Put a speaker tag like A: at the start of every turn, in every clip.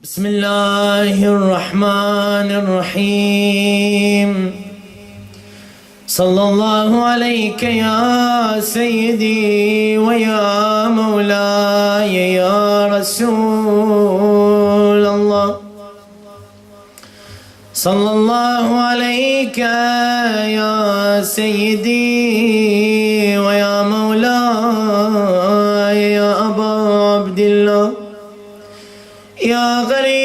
A: بسم الله الرحمن الرحيم. صلى الله عليك يا سيدي ويا مولاي يا رسول الله. صلى الله عليك يا سيدي ويا مولاي يا أبا عبد الله، يا غريب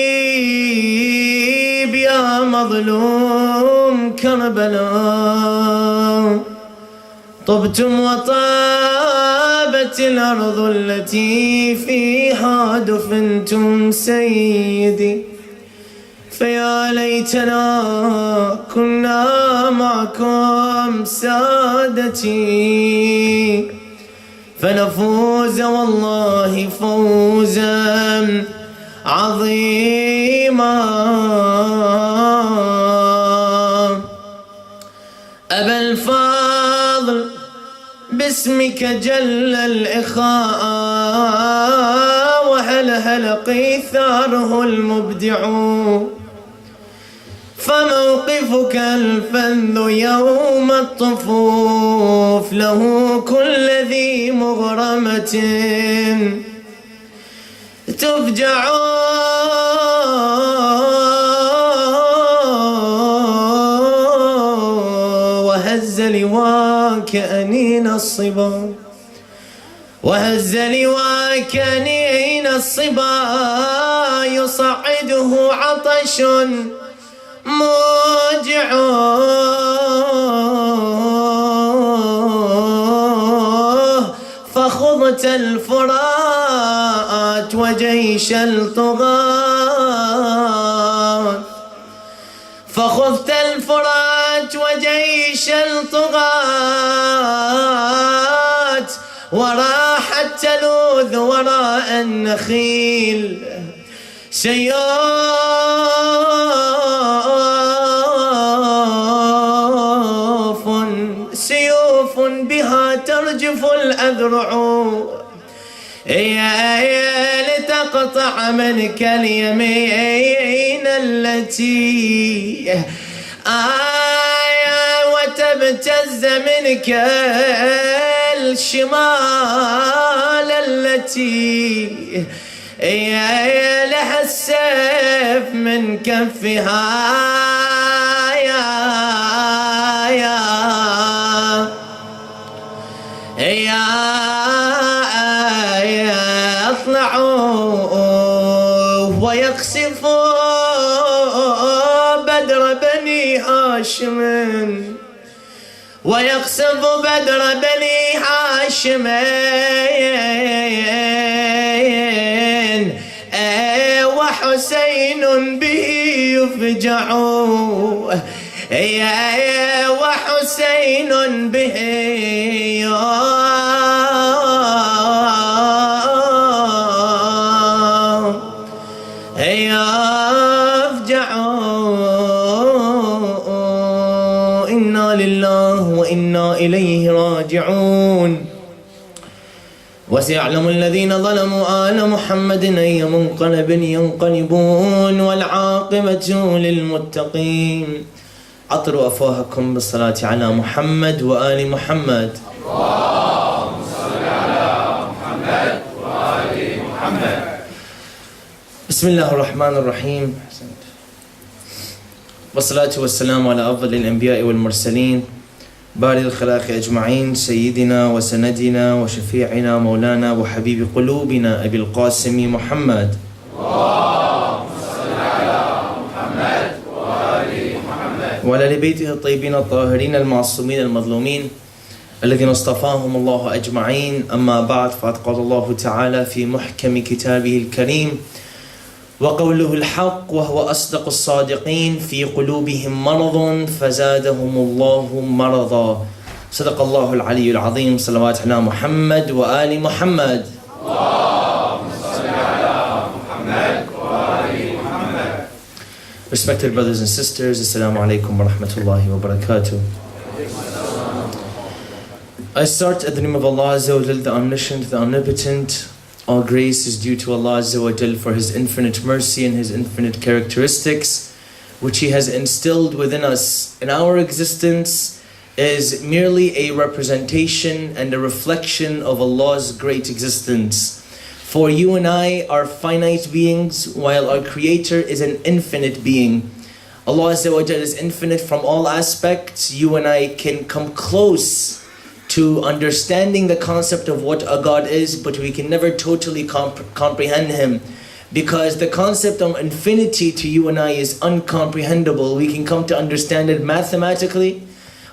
A: يا مظلوم كربلاء. طبتم وطابت الأرض التي فيها دفنتم سيدي، فيا ليتنا كنا معكم سادتي، فنفوز والله فوزا عظيما. أبا الفاضل باسمك جل الإخاء، وهلهل قيثاره المبدع، فموقفك الفذ يوم الطفوف، له كل ذي مغرمة تفجع. وهز لواك أنين الصبا، وهز لواك أنين الصبا، يصعده عطش موجع، فخضت الفرات وجيش الطغاة، فخذت الفرات وجيش الطغاة، وراحت تلوذ وراء النخيل سيوف بها ترجف الأذرع، لتقطع منك اليمين التي وتبتز منك الشمال التي لها السيف من كفها. يطلع ويقصف بدر بني هاشم، ويقصف بدر بني هاشم، وحسين به يفجع، وحسين به يفجع. إنا لله وإنا إليه راجعون. وسيعلم الذين ظلموا آل محمد أي منقلب ينقلبون، والعاقبة للمتقين. عطروا أفواهكم بالصلاة على محمد وآل محمد.
B: اللهم صل على محمد وآل محمد.
A: بسم الله الرحمن الرحيم، والصلاة والسلام على أفضل الأنبياء والمرسلين، بارئ الخلائق أجمعين، سيدنا وسندنا وشفيعنا مولانا وحبيب قلوبنا أبي القاسم محمد.
B: اللهم صل على محمد وآل محمد،
A: وعلى بيته الطيبين الطاهرين المعصومين المظلومين الذين اصطفاهم الله أجمعين. أما بعد، فقد قال الله تعالى في محكم كتابه الكريم: وقوله الحق وهو أصدق الصادقين، في قلوبهم مرض فزادهم الله مرضا. صدق الله العلي العظيم. صلوات على محمد وآل محمد.
B: اللهم صل على محمد وآل محمد.
A: Respected brothers and sisters, Assalamu alaikum wa rahmatullahi wa barakatuh. I start at the name of Allah Azza wa Jal, the Omniscient, the Omnipotent, All grace is due to Allah Azza wa Jal for His infinite mercy and His infinite characteristics, which He has instilled within us. And our existence is merely a representation and a reflection of Allah's great existence. For you and I are finite beings, while our Creator is an infinite being. Allah Azza wa Jal is infinite from all aspects. You and I can come close to understanding the concept of what a God is, but we can never totally comprehend Him, because the concept of infinity to you and I is uncomprehendable. We can come to understand it mathematically,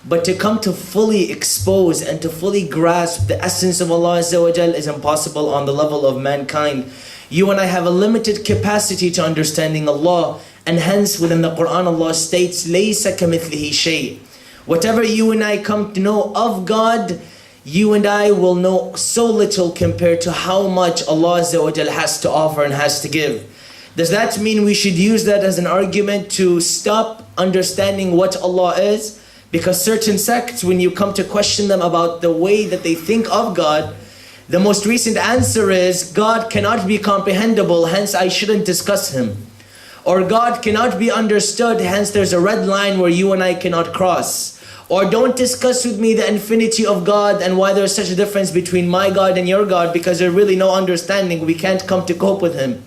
A: but to come to fully expose and to fully grasp the essence of Allah Azza wa Jal is impossible on the level of mankind. You and I have a limited capacity to understanding Allah, and hence within the Quran Allah states, لَيْسَ كَمِثْلِهِ شَيْءٍ. Whatever you and I come to know of God, you and I will know so little compared to how much Allah Azza wa Jal has to offer and has to give. Does that mean we should use that as an argument to stop understanding what Allah is? Because certain sects, when you come to question them about the way that they think of God, the most recent answer is, God cannot be comprehensible, hence I shouldn't discuss Him. Or God cannot be understood, hence there's a red line where you and I cannot cross. Or don't discuss with me the infinity of God and why there's such a difference between my God and your God, because there's really no understanding. We can't come to cope with Him.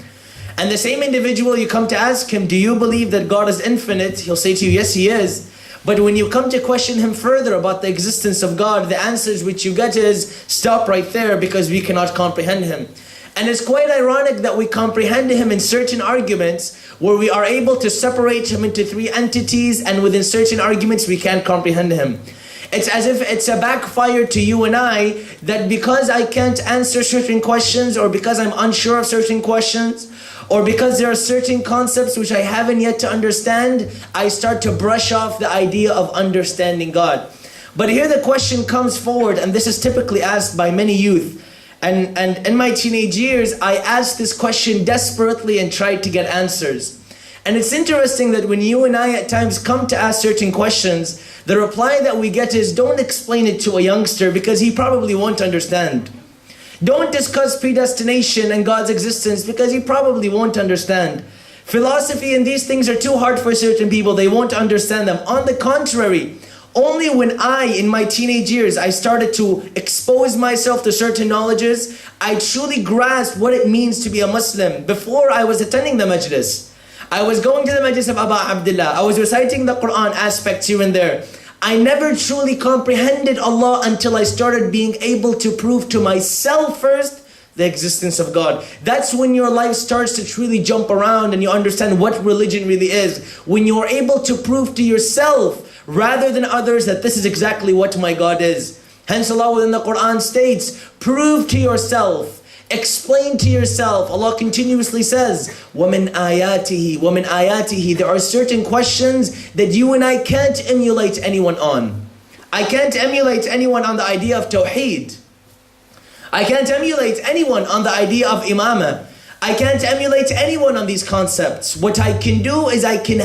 A: And the same individual, you come to ask him, do you believe that God is infinite? He'll say to you, yes, He is. But when you come to question him further about the existence of God, the answers which you get is, stop right there, because we cannot comprehend Him. And it's quite ironic that we comprehend Him in certain arguments where we are able to separate Him into three entities, and within certain arguments we can't comprehend Him. It's as if it's a backfire to you and I, that because I can't answer certain questions, or because I'm unsure of certain questions, or because there are certain concepts which I haven't yet to understand, I start to brush off the idea of understanding God. But here the question comes forward, and this is typically asked by many youth. And in my teenage years, I asked this question desperately and tried to get answers. And it's interesting that when you and I at times come to ask certain questions, the reply that we get is, don't explain it to a youngster because he probably won't understand. Don't discuss predestination and God's existence because he probably won't understand. Philosophy and these things are too hard for certain people, they won't understand them. On the contrary, only when in my teenage years, I started to expose myself to certain knowledges, I truly grasped what it means to be a Muslim. Before, I was attending the majlis. I was going to the majlis of Aba Abdullah. I was reciting the Quran aspects here and there. I never truly comprehended Allah until I started being able to prove to myself first the existence of God. That's when your life starts to truly jump around and you understand what religion really is. When you're able to prove to yourself rather than others that this is exactly what my God is. Hence Allah within the Quran states, prove to yourself, explain to yourself. Allah continuously says, وَمِنْ آيَاتِهِ. There are certain questions that you and I can't emulate anyone on. I can't emulate anyone on the idea of Tawheed. I can't emulate anyone on the idea of Imamah. I can't emulate anyone on these concepts. What I can do is I can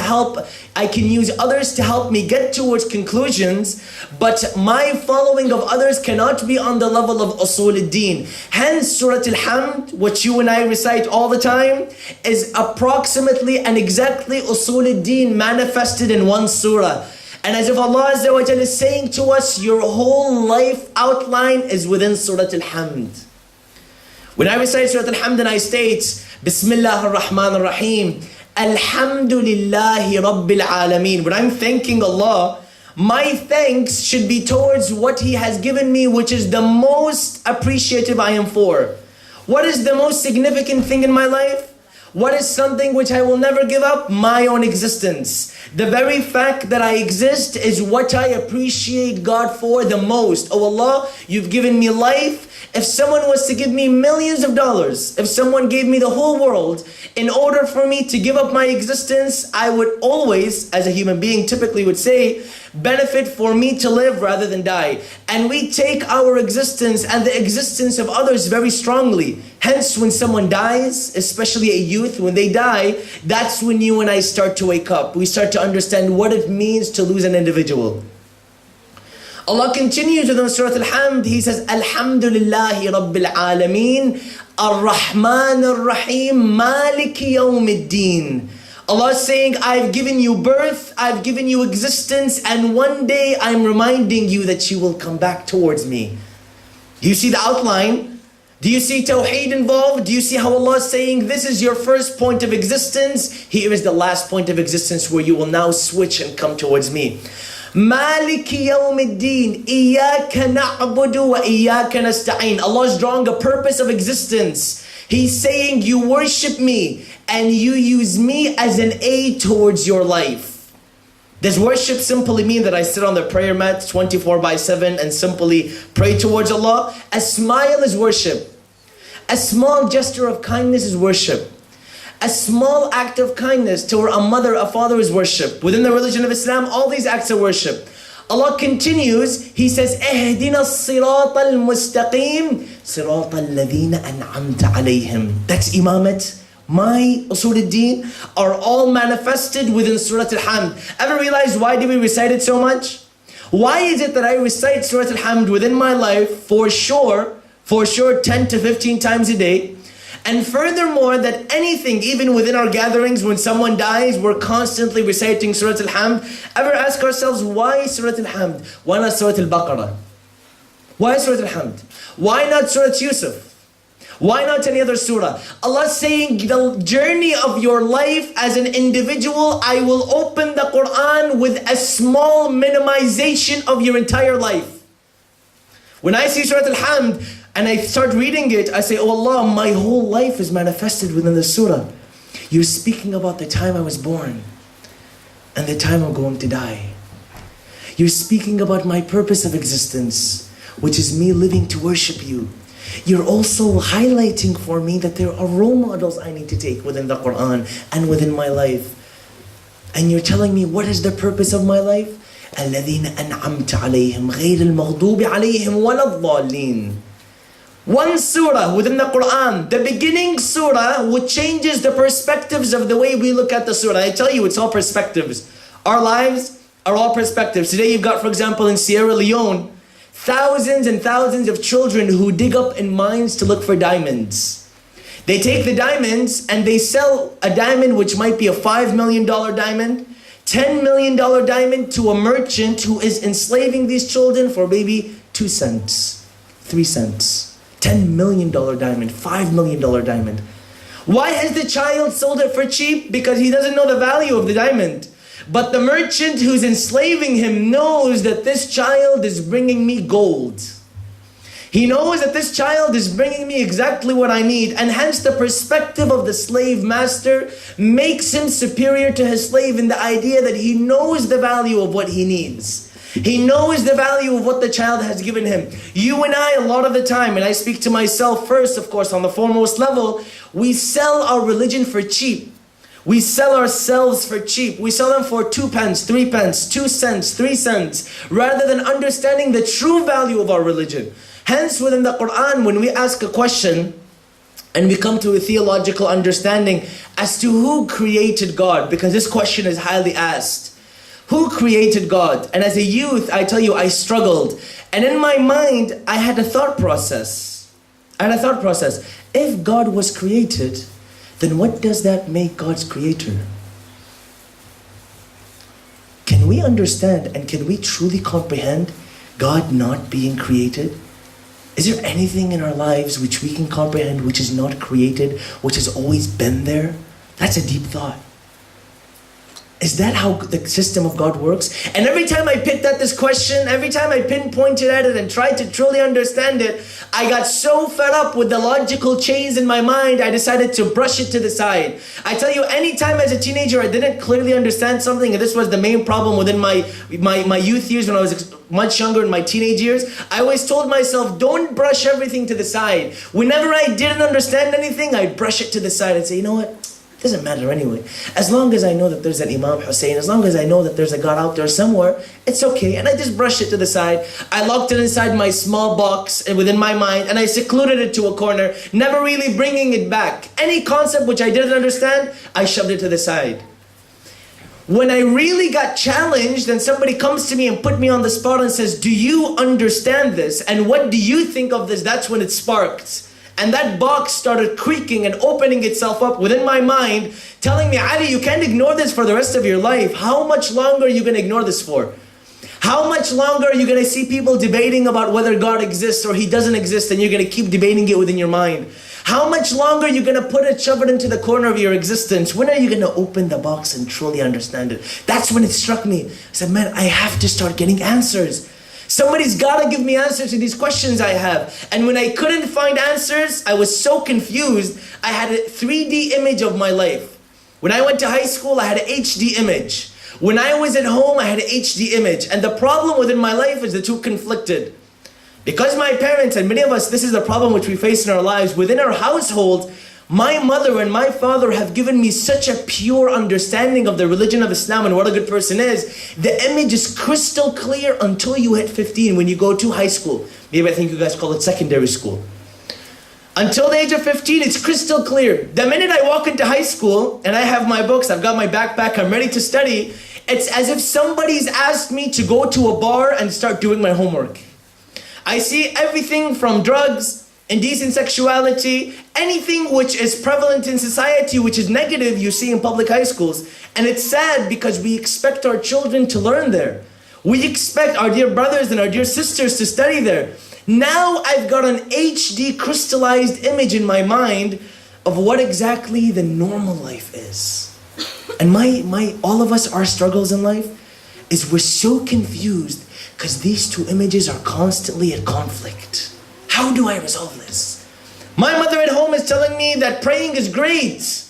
A: use others to help me get towards conclusions, but my following of others cannot be on the level of Usul al-Din. Hence, Surah Al-Hamd, which you and I recite all the time, is approximately and exactly Usul al-Din manifested in one surah. And as if Allah Azza wa Jalla is saying to us, your whole life outline is within Surah Al-Hamd. When I recite Surah Al-Hamd and I state, Bismillah ar-Rahman ar-Rahim, Alhamdulillahi Rabbil Alameen. When I'm thanking Allah, my thanks should be towards what He has given me, which is the most appreciative I am for. What is the most significant thing in my life? What is something which I will never give up? My own existence. The very fact that I exist is what I appreciate God for the most. Oh Allah, you've given me life. If someone was to give me millions of dollars, if someone gave me the whole world, in order for me to give up my existence, I would always, as a human being typically would say, benefit for me to live rather than die. And we take our existence and the existence of others very strongly. Hence, when someone dies, especially a youth, when they die, that's when you and I start to wake up. We start to understand what it means to lose an individual. Allah continues within Surah Al-Hamd, He says, Alhamdulillahi Rabbil Alameen. Ar-Rahman Ar-Rahim, Maliki Yawmiddin. Allah is saying, I've given you birth, I've given you existence, and one day I'm reminding you that you will come back towards me. Do you see the outline? Do you see Tawheed involved? Do you see how Allah is saying, this is your first point of existence, here is the last point of existence where you will now switch and come towards me. Maliki Yawmiddin, Iyaka na'budu wa iyaka nasta'in. Allah is drawing a purpose of existence. He's saying, you worship me and you use me as an aid towards your life. Does worship simply mean that I sit on the prayer mat 24/7 and simply pray towards Allah? A smile is worship. A small gesture of kindness is worship. A small act of kindness toward a mother, a father is worship. Within the religion of Islam, all these acts are worship. Allah continues, He says, اهدنا الصراط المستقيم صراط الذين أنعمت عليهم. That's Imamat. My Usul al-Din are all manifested within Surah Al-Hamd. Ever realize why do we recite it so much? Why is it that I recite Surah Al-Hamd within my life for sure 10 to 15 times a day? And furthermore, that anything, even within our gatherings, when someone dies, we're constantly reciting Surah Al-Hamd. Ever ask ourselves, why Surah Al-Hamd? Why not Surah Al-Baqarah? Why Surah Al-Hamd? Why not Surah Yusuf? Why not any other surah? Allah is saying, the journey of your life as an individual, I will open the Quran with a small minimization of your entire life. When I see Surah Al-Hamd, and I start reading it, I say, oh Allah, my whole life is manifested within the surah. You're speaking about the time I was born and the time I'm going to die. You're speaking about my purpose of existence, which is me living to worship you. You're also highlighting for me that there are role models I need to take within the Quran and within my life. And you're telling me what is the purpose of my life? الَّذِينَ أَنْعَمْتَ عَلَيْهِمْ غَيْرِ الْمَغْضُوبِ عَلَيْهِمْ وَلَا الضَّالِّينَ. One surah within the Quran, the beginning surah, which changes the perspectives of the way we look at the surah. I tell you, it's all perspectives. Our lives are all perspectives. Today you've got, for example, in Sierra Leone, thousands and thousands of children who dig up in mines to look for diamonds. They take the diamonds and they sell a diamond which might be a $5 million diamond, $10 million diamond to a merchant who is enslaving these children for maybe 2 cents, 3 cents. $10 million diamond, $5 million diamond. Why has the child sold it for cheap? Because he doesn't know the value of the diamond. But the merchant who's enslaving him knows that this child is bringing me gold. He knows that this child is bringing me exactly what I need. And hence the perspective of the slave master makes him superior to his slave in the idea that he knows the value of what he needs. He knows the value of what the child has given him. You and I, a lot of the time, and I speak to myself first, of course, on the foremost level, we sell our religion for cheap. We sell ourselves for cheap. We sell them for 2 pence, 3 pence, 2 cents, 3 cents, rather than understanding the true value of our religion. Hence, within the Quran, when we ask a question, and we come to a theological understanding as to who created God, because this question is highly asked. Who created God? And as a youth, I tell you, I struggled. And in my mind, I had a thought process. If God was created, then what does that make God's creator? Can we understand and can we truly comprehend God not being created? Is there anything in our lives which we can comprehend which is not created, which has always been there? That's a deep thought. Is that how the system of God works? And every time I picked at this question, every time I pinpointed at it and tried to truly understand it, I got so fed up with the logical chains in my mind, I decided to brush it to the side. I tell you, anytime as a teenager I didn't clearly understand something, and this was the main problem within my youth years when I was much younger in my teenage years, I always told myself, don't brush everything to the side. Whenever I didn't understand anything, I'd brush it to the side and say, you know what? It doesn't matter anyway. As long as I know that there's an Imam Hussein, as long as I know that there's a God out there somewhere, it's okay. And I just brushed it to the side. I locked it inside my small box within my mind and I secluded it to a corner, never really bringing it back. Any concept which I didn't understand, I shoved it to the side. When I really got challenged and somebody comes to me and put me on the spot and says, do you understand this? And what do you think of this? That's when it sparked. And that box started creaking and opening itself up within my mind, telling me, Ali, you can't ignore this for the rest of your life. How much longer are you going to ignore this for? How much longer are you going to see people debating about whether God exists or He doesn't exist, and you're going to keep debating it within your mind? How much longer are you going to put it, shove it into the corner of your existence? When are you going to open the box and truly understand it? That's when it struck me. I said, man, I have to start getting answers. Somebody's got to give me answers to these questions I have. And when I couldn't find answers, I was so confused. I had a 3D image of my life. When I went to high school, I had an HD image. When I was at home, I had an HD image. And the problem within my life is the two conflicted. Because my parents, and many of us, this is the problem which we face in our lives, within our household, my mother and my father have given me such a pure understanding of the religion of Islam and what a good person is. The image is crystal clear until you hit 15 when you go to high school. Maybe I think you guys call it secondary school. Until the age of 15, it's crystal clear. The minute I walk into high school and I have my books, I've got my backpack, I'm ready to study, it's as if somebody's asked me to go to a bar and start doing my homework. I see everything from drugs, indecent sexuality, anything which is prevalent in society, which is negative, you see in public high schools. And it's sad because we expect our children to learn there. We expect our dear brothers and our dear sisters to study there. Now I've got an HD crystallized image in my mind of what exactly the normal life is. And all of us, our struggles in life is we're so confused because these two images are constantly at conflict. How do I resolve this? My mother at home is telling me that praying is great.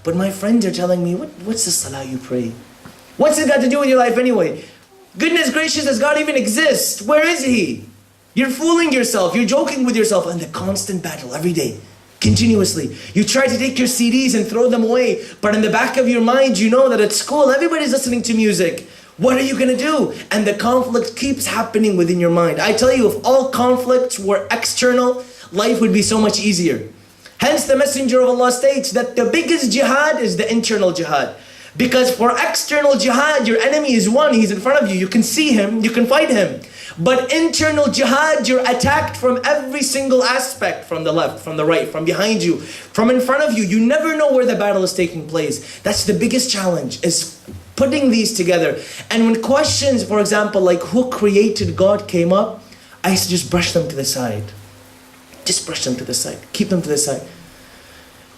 A: But my friends are telling me, what's the salah you pray? What's it got to do with your life anyway? Goodness gracious, does God even exist? Where is He? You're fooling yourself. You're joking with yourself. And the constant battle every day, continuously. You try to take your CDs and throw them away. But in the back of your mind, you know that at school, everybody's listening to music. What are you going to do? And the conflict keeps happening within your mind. I tell you, if all conflicts were external, life would be so much easier. Hence the Messenger of Allah states that the biggest jihad is the internal jihad. Because for external jihad, your enemy is one, he's in front of you. You can see him, you can fight him. But internal jihad, you're attacked from every single aspect. From the left, from the right, from behind you, from in front of you. You never know where the battle is taking place. That's the biggest challenge, is putting these together. And when questions, for example, like who created God came up, I used to just brush them to the side. Just brush them to the side. Keep them to the side.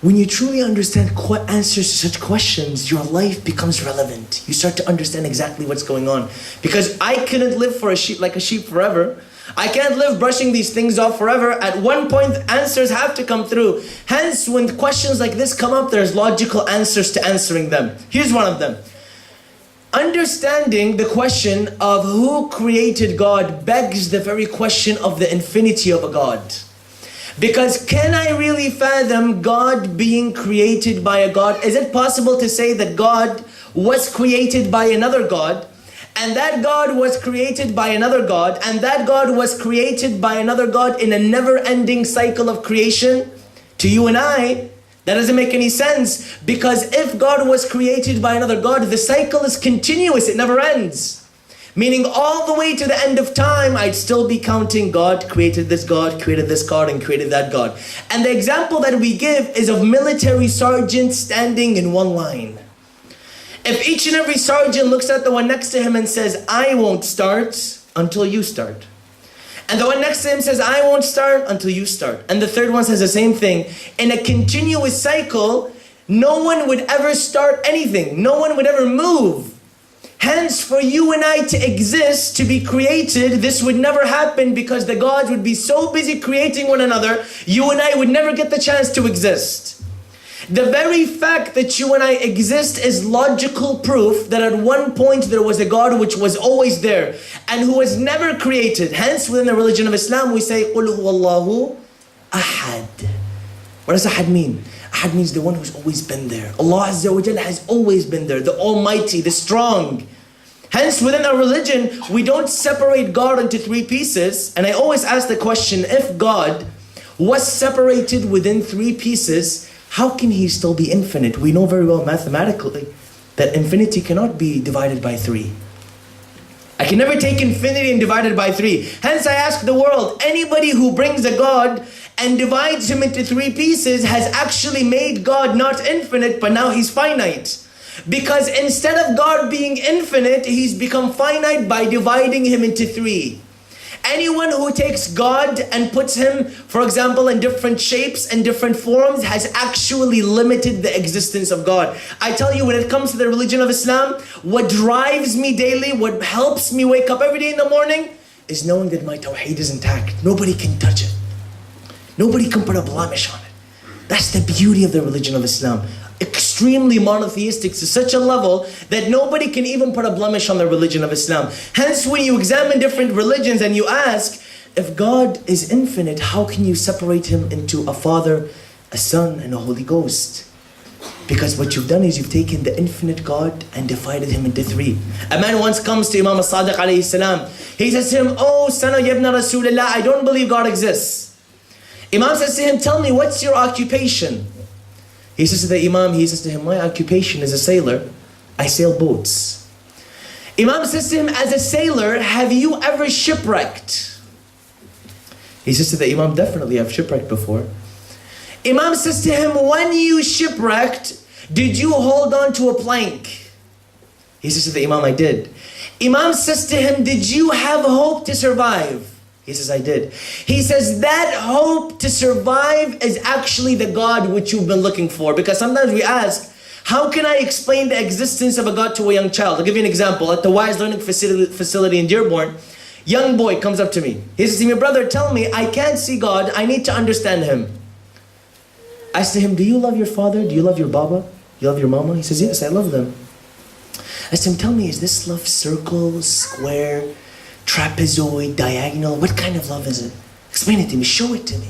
A: When you truly understand answers to such questions, your life becomes relevant. You start to understand exactly what's going on. Because I couldn't live for like a sheep forever. I can't live brushing these things off forever. At one point, answers have to come through. Hence, when questions like this come up, there's logical answers to answering them. Here's one of them. Understanding the question of who created God begs the very question of the infinity of a God. Because can I really fathom God being created by a God? Is it possible to say that God was created by another God, and that God was created by another God, and that God was created by another God in a never-ending cycle of creation? To you and I, that doesn't make any sense, because if God was created by another God, the cycle is continuous, it never ends. Meaning all the way to the end of time, I'd still be counting God created this God, and created that God. And the example that we give is of military sergeants standing in one line. If each and every sergeant looks at the one next to him and says, I won't start until you start. And the one next to him says, I won't start until you start. And the third one says the same thing. In a continuous cycle, no one would ever start anything. No one would ever move. Hence, for you and I to exist, to be created, this would never happen because the gods would be so busy creating one another, you and I would never get the chance to exist. The very fact that you and I exist is logical proof that at one point there was a God which was always there and who was never created. Hence, within the religion of Islam, we say, قُلْ هُوَ اللَّهُ أَحَدٌ. What does ahad mean? Ahad means the one who's always been there. Allah Azza wa Jalla has always been there, the Almighty, the Strong. Hence, within our religion, we don't separate God into three pieces. And I always ask the question, if God was separated within three pieces, how can He still be infinite? We know very well mathematically that infinity cannot be divided by three. I can never take infinity and divide it by three. Hence I ask the world, anybody who brings a God and divides him into three pieces has actually made God not infinite, but now he's finite. Because instead of God being infinite, he's become finite by dividing him into three. Anyone who takes God and puts him, for example, in different shapes and different forms has actually limited the existence of God. I tell you, when it comes to the religion of Islam, what drives me daily, what helps me wake up every day in the morning, is knowing that my tawheed is intact. Nobody can touch it. Nobody can put a blemish on it. That's the beauty of the religion of Islam. Extremely monotheistic to such a level that nobody can even put a blemish on the religion of Islam. Hence, when you examine different religions and you ask, if God is infinite, how can you separate him into a Father, a Son, and a Holy Ghost? Because what you've done is you've taken the infinite God and divided him into three. A man once comes to Imam as-Sadiq alayhi salam. He says to him, "Oh, son of Ibn Rasulullah, I don't believe God exists." Imam says to him, "Tell me, what's your occupation?" He says to the Imam, to him, "My occupation is a sailor. I sail boats." Imam says to him, "As a sailor, have you ever shipwrecked?" He says to the Imam, "Definitely, I've shipwrecked before." Imam says to him, "When you shipwrecked, did you hold on to a plank?" He says to the Imam, "I did." Imam says to him, "Did you have hope to survive?" He says, "I did." He says, that hope to survive is actually the God which you've been looking for. Because sometimes we ask, how can I explain the existence of a God to a young child? I'll give you an example. At the Wise Learning Facility in Dearborn, young boy comes up to me. He says to me, "Brother, tell me, I can't see God. I need to understand him." I asked him, "Do you love your father? Do you love your baba? Do you love your mama?" He says, "Yes, I love them." I asked him, "Tell me, is this love circle, square, trapezoid, diagonal? What kind of love is it? Explain it to me, show it to me."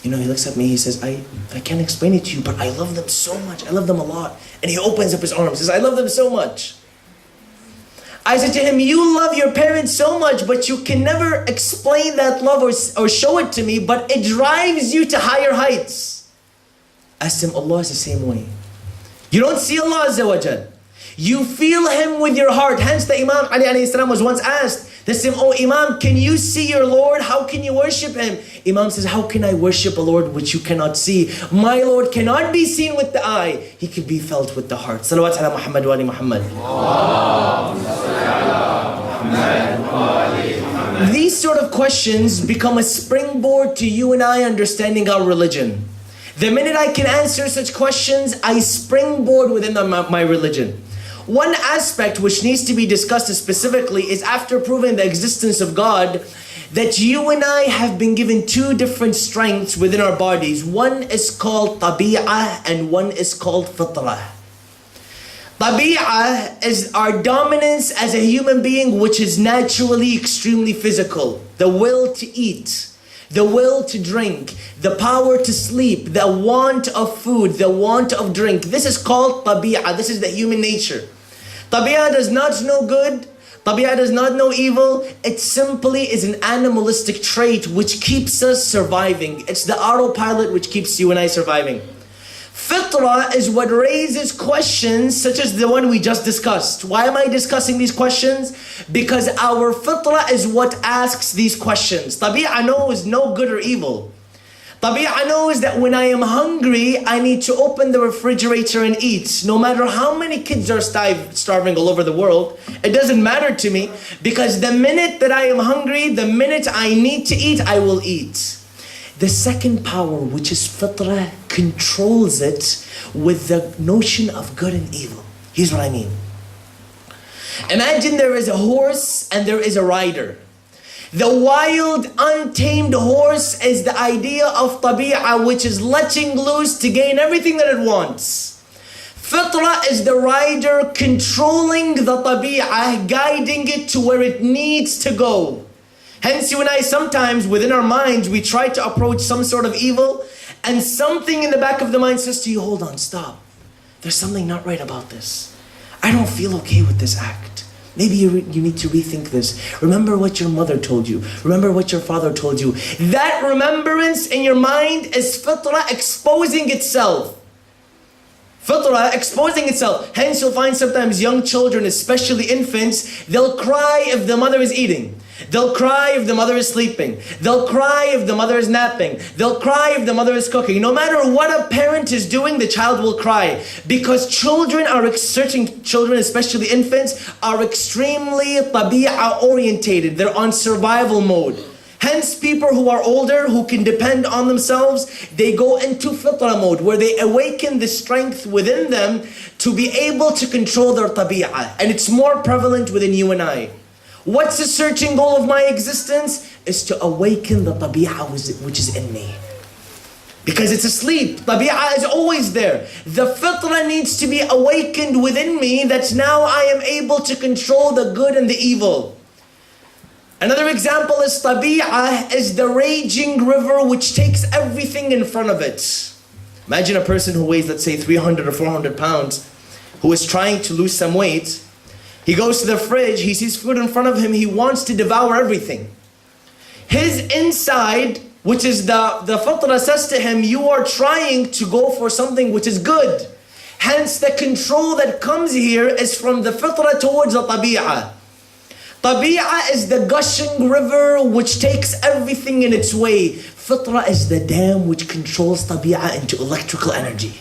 A: He looks at me, he says, I can't explain it to you, but I love them so much. I love them a lot. And he opens up his arms, says, "I love them so much." I said to him, "You love your parents so much, but you can never explain that love or show it to me, but it drives you to higher heights." I asked him, "Allah is the same way. You don't see Allah Azza wa Jal. You feel him with your heart." Hence the Imam Ali alayhi salam was once asked, this him, "Oh Imam, can you see your Lord? How can you worship him?" Imam says, "How can I worship a Lord which you cannot see? My Lord cannot be seen with the eye. He can be felt with the heart." Salawat ala Muhammad wa ali Muhammad. These sort of questions become a springboard to you and I understanding our religion. The minute I can answer such questions, I springboard within my religion. One aspect which needs to be discussed specifically is, after proving the existence of God, that you and I have been given two different strengths within our bodies. One is called tabi'ah and one is called fitrah. Tabi'ah is our dominance as a human being, which is naturally extremely physical. The will to eat, the will to drink, the power to sleep, the want of food, the want of drink. This is called tabi'ah. This is the human nature. Tabi'ah does not know good. Tabi'ah does not know evil. It simply is an animalistic trait which keeps us surviving. It's the autopilot which keeps you and I surviving. Fitrah is what raises questions such as the one we just discussed. Why am I discussing these questions? Because our fitrah is what asks these questions. Tabi'ah knows no good or evil. Tabi'ah knows that when I am hungry, I need to open the refrigerator and eat. No matter how many kids are starving all over the world, it doesn't matter to me, because the minute that I am hungry, the minute I need to eat, I will eat. The second power, which is fitrah, controls it with the notion of good and evil. Here's what I mean. Imagine there is a horse and there is a rider. The wild, untamed horse is the idea of tabi'ah, which is letting loose to gain everything that it wants. Fitrah is the rider controlling the tabi'ah, guiding it to where it needs to go. Hence, you and I sometimes, within our minds, we try to approach some sort of evil, and something in the back of the mind says to you, "Hold on, stop. There's something not right about this. I don't feel okay with this act. Maybe you need to rethink this. Remember what your mother told you. Remember what your father told you." That remembrance in your mind is fitrah exposing itself. Fitrah exposing itself. Hence, you'll find sometimes young children, especially infants, they'll cry if the mother is eating. They'll cry if the mother is sleeping. They'll cry if the mother is napping. They'll cry if the mother is cooking. No matter what a parent is doing, the child will cry. Because certain children, especially infants, are extremely tabi'ah orientated. They're on survival mode. Hence, people who are older, who can depend on themselves, they go into fitra mode, where they awaken the strength within them to be able to control their tabi'ah. And it's more prevalent within you and I. What's the searching goal of my existence? Is to awaken the tabi'ah which is in me. Because it's asleep. Tabi'ah is always there. The fitrah needs to be awakened within me, that now I am able to control the good and the evil. Another example is tabi'ah is the raging river which takes everything in front of it. Imagine a person who weighs, let's say, 300 or 400 pounds, who is trying to lose some weight. He goes to the fridge, he sees food in front of him, he wants to devour everything. His inside, which is the fitrah, says to him, you are trying to go for something which is good. Hence the control that comes here is from the fitrah towards the tabi'ah. Tabi'ah is the gushing river which takes everything in its way. Fitrah is the dam which controls tabi'ah into electrical energy.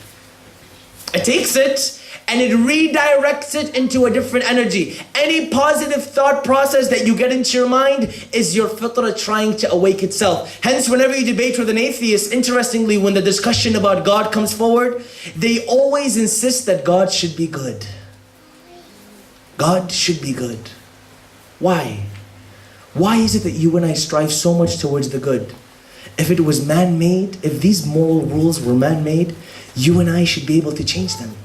A: It takes it and it redirects it into a different energy. Any positive thought process that you get into your mind is your fitrah trying to awake itself. Hence, whenever you debate with an atheist, interestingly, when the discussion about God comes forward, they always insist that God should be good. God should be good. Why? Why is it that you and I strive so much towards the good? If it was man-made, if these moral rules were man-made, you and I should be able to change them.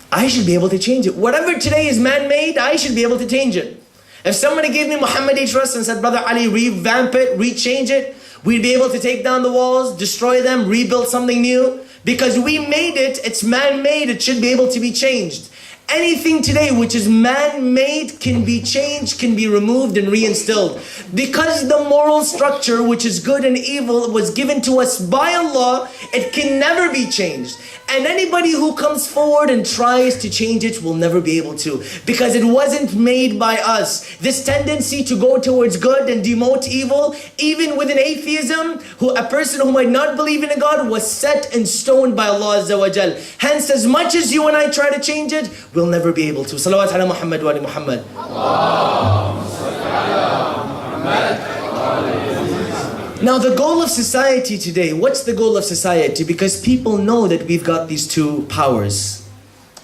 A: I should be able to change it. Whatever today is man-made, I should be able to change it. If somebody gave me Muhammadi trust and said, Brother Ali, revamp it, rechange it, we'd be able to take down the walls, destroy them, rebuild something new. Because we made it, it's man-made, it should be able to be changed. Anything today which is man-made can be changed, can be removed and reinstilled. Because the moral structure, which is good and evil, was given to us by Allah, it can never be changed. And anybody who comes forward and tries to change it will never be able to. Because it wasn't made by us. This tendency to go towards good and demote evil, even within atheism, a person who might not believe in a God, was set in stone by Allah Azza wa Jal. Hence, as much as you and I try to change it, we'll never be able to. Salawat ala Muhammad wa ali Muhammad. Now the goal of society today, what's the goal of society? Because people know that we've got these two powers,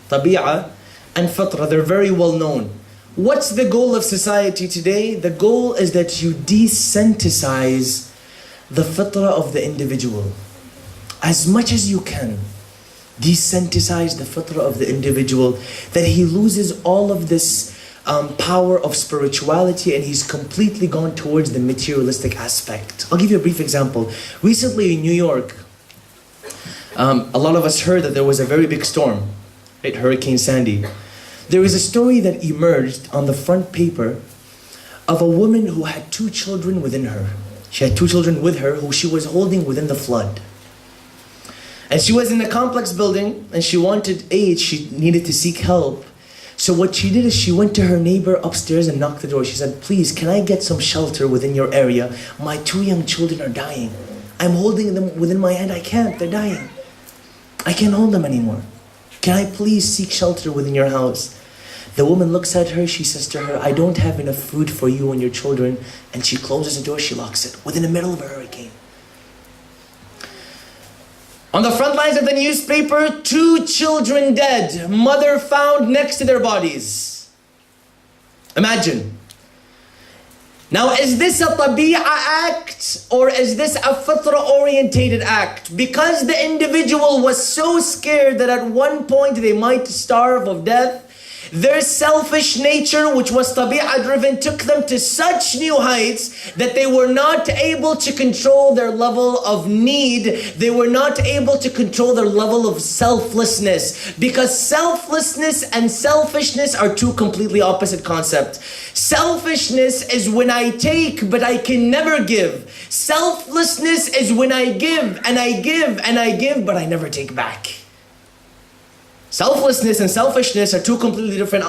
A: tabi'ah and fitrah, they're very well known. What's the goal of society today? The goal is that you desensitize the fitrah of the individual. As much as you can, desensitize the fitrah of the individual, that he loses all of this power of spirituality and he's completely gone towards the materialistic aspect. I'll give you a brief example. Recently in New York, a lot of us heard that there was a very big storm, right? Hurricane Sandy. There is a story that emerged on the front paper of a woman who had 2 children within her. She had 2 children with her who she was holding within the flood. And she was in a complex building and she wanted aid, she needed to seek help. So what she did is she went to her neighbor upstairs and knocked the door. She said, please, can I get some shelter within your area? My 2 young children are dying. I'm holding them within my hand. I can't, they're dying. I can't hold them anymore. Can I please seek shelter within your house? The woman looks at her, she says to her, I don't have enough food for you and your children. And she closes the door, she locks it, within the middle of a hurricane. On the front lines of the newspaper, 2 children dead, mother found next to their bodies. Imagine. Now, is this a tabi'ah act or is this a fitrah-orientated act? Because the individual was so scared that at one point they might starve of death, their selfish nature, which was tabi'ah driven, took them to such new heights that they were not able to control their level of need. They were not able to control their level of selflessness. Because selflessness and selfishness are 2 completely opposite concepts. Selfishness is when I take but I can never give. Selflessness is when I give and I give and I give but I never take back. Selflessness and selfishness are 2 completely different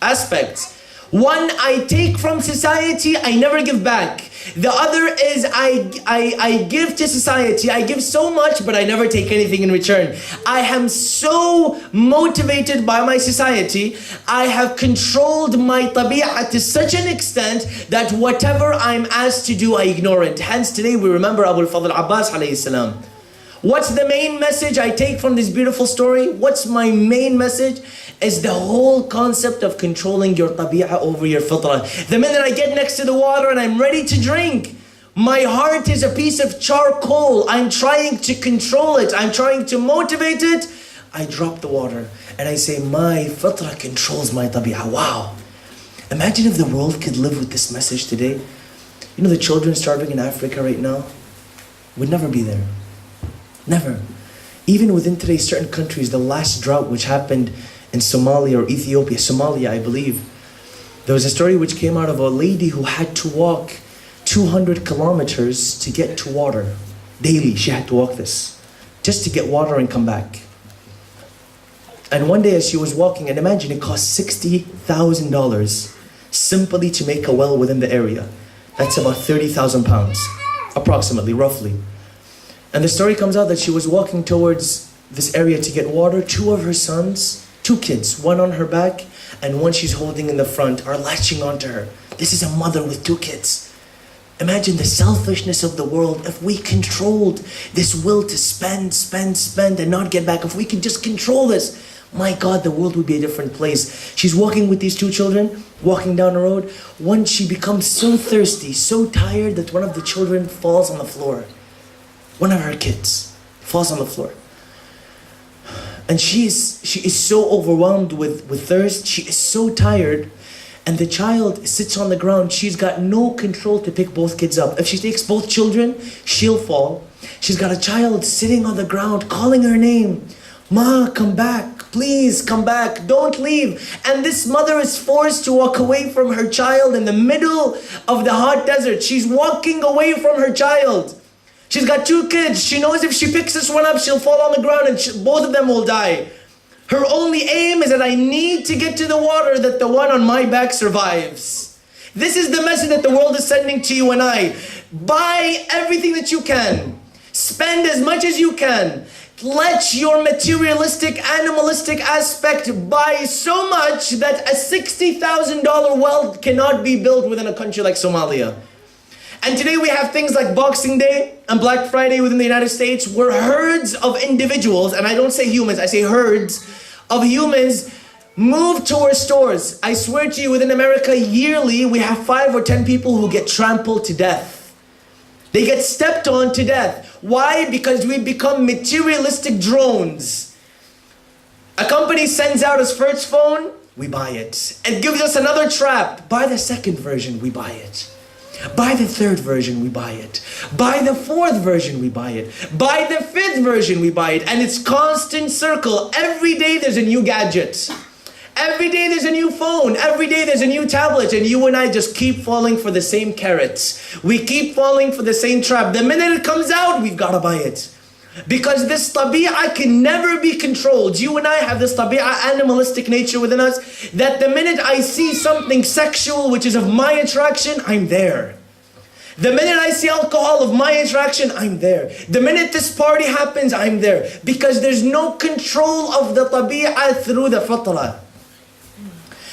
A: aspects. One, I take from society, I never give back. The other is I give to society. I give so much, but I never take anything in return. I am so motivated by my society. I have controlled my tabi'ah to such an extent that whatever I'm asked to do, I ignore it. Hence today we remember Abu al-Fadl Abbas alayhi salam. What's the main message I take from this beautiful story? What's my main message? Is the whole concept of controlling your tabi'ah over your fitrah. The minute I get next to the water and I'm ready to drink, my heart is a piece of charcoal. I'm trying to control it. I'm trying to motivate it. I drop the water and I say, my fitrah controls my tabi'ah. Wow. Imagine if the world could live with this message today. You know the children starving in Africa right now would never be there. Never. Even within today's certain countries, the last drought which happened in Somalia or Ethiopia, Somalia I believe, there was a story which came out of a lady who had to walk 200 kilometers to get to water. Daily she had to walk this, just to get water and come back. And one day as she was walking, and imagine it cost $60,000 simply to make a well within the area. That's about 30,000 pounds, approximately, roughly. And the story comes out that she was walking towards this area to get water. Two of her sons, two kids, one on her back and one she's holding in the front, are latching onto her. This is a mother with two kids. Imagine the selfishness of the world. If we controlled this will to spend and not get back, if we could just control this, my God, the world would be a different place. She's walking with these two children, walking down the road. One, she becomes so thirsty, so tired that one of the children falls on the floor. One of her kids falls on the floor. And she is so overwhelmed with thirst. She is so tired. And the child sits on the ground. She's got no control to pick both kids up. If she takes both children, she'll fall. She's got a child sitting on the ground, calling her name. Ma, come back. Please come back. Don't leave. And this mother is forced to walk away from her child in the middle of the hot desert. She's walking away from her child. She's got two kids. She knows if she picks this one up, she'll fall on the ground and both of them will die. Her only aim is that I need to get to the water, that the one on my back survives. This is the message that the world is sending to you and I. Buy everything that you can. Spend as much as you can. Let your materialistic, animalistic aspect buy so much that a $60,000 well cannot be built within a country like Somalia. And today we have things like Boxing Day and Black Friday within the United States, where herds of individuals, and I don't say humans, I say herds of humans, move to our stores. I swear to you, within America, yearly, we have 5 or 10 people who get trampled to death. They get stepped on to death. Why? Because we become materialistic drones. A company sends out its first phone, we buy it. It gives us another trap. Buy the second version, we buy it. Buy the third version, we buy it. Buy the fourth version, we buy it. Buy the fifth version, we buy it. And it's constant circle. Every day there's a new gadget. Every day there's a new phone. Every day there's a new tablet. And you and I just keep falling for the same carrots. We keep falling for the same trap. The minute it comes out, we've got to buy it. Because this tabi'ah can never be controlled. You and I have this tabi'ah, animalistic nature within us, that the minute I see something sexual which is of my attraction, I'm there. The minute I see alcohol of my attraction, I'm there. The minute this party happens, I'm there. Because there's no control of the tabi'ah through the fitrah.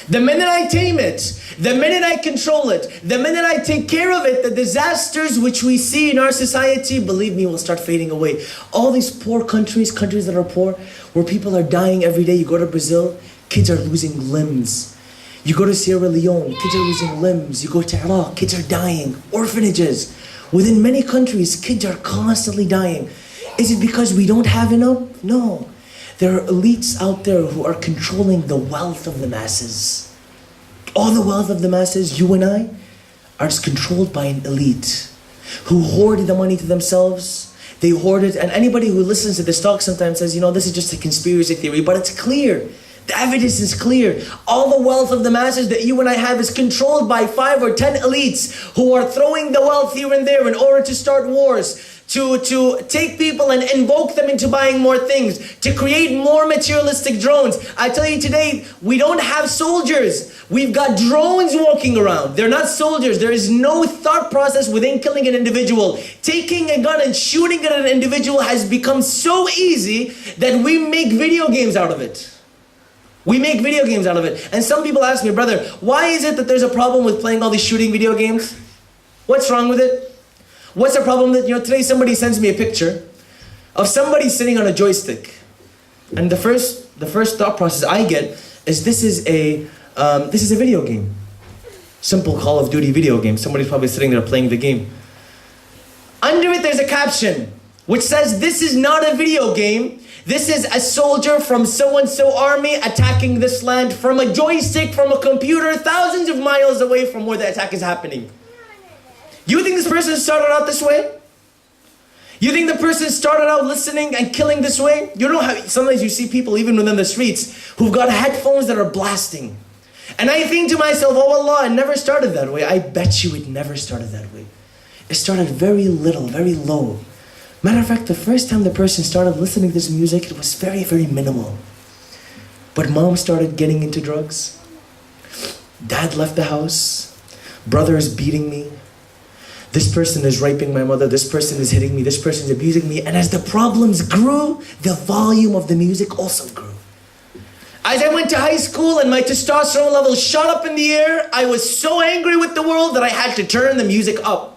A: The minute I tame it, the minute I control it, the minute I take care of it, the disasters which we see in our society, believe me, will start fading away. All these poor countries that are poor, where people are dying every day. You go to Brazil, kids are losing limbs. You go to Sierra Leone, kids are losing limbs. You go to Iraq, kids are dying. Orphanages. Within many countries, kids are constantly dying. Is it because we don't have enough? No. There are elites out there who are controlling the wealth of the masses. All the wealth of the masses, you and I, are just controlled by an elite who hoard the money to themselves. They hoard it, and anybody who listens to this talk sometimes says, you know, this is just a conspiracy theory, but it's clear. The evidence is clear. All the wealth of the masses that you and I have is controlled by 5 or 10 elites who are throwing the wealth here and there in order to start wars. to take people and invoke them into buying more things, to create more materialistic drones. I tell you today, we don't have soldiers. We've got drones walking around. They're not soldiers. There is no thought process within killing an individual. Taking a gun and shooting at an individual has become so easy that we make video games out of it. We make video games out of it. And some people ask me, brother, why is it that there's a problem with playing all these shooting video games? What's wrong with it? What's the problem that, today somebody sends me a picture of somebody sitting on a joystick. And the first thought process I get is this is a video game. Simple Call of Duty video game. Somebody's probably sitting there playing the game. Under it there's a caption which says, this is not a video game. This is a soldier from so-and-so army attacking this land from a joystick, from a computer, thousands of miles away from where the attack is happening. You think this person started out this way? You think the person started out listening and killing this way? You know how sometimes you see people even within the streets who've got headphones that are blasting. And I think to myself, oh Allah, it never started that way. I bet you it never started that way. It started very little, very low. Matter of fact, the first time the person started listening to this music, it was very, very minimal. But mom started getting into drugs. Dad left the house. Brother is beating me. This person is raping my mother. This person is hitting me. This person is abusing me. And as the problems grew, the volume of the music also grew. As I went to high school and my testosterone level shot up in the air, I was so angry with the world that I had to turn the music up.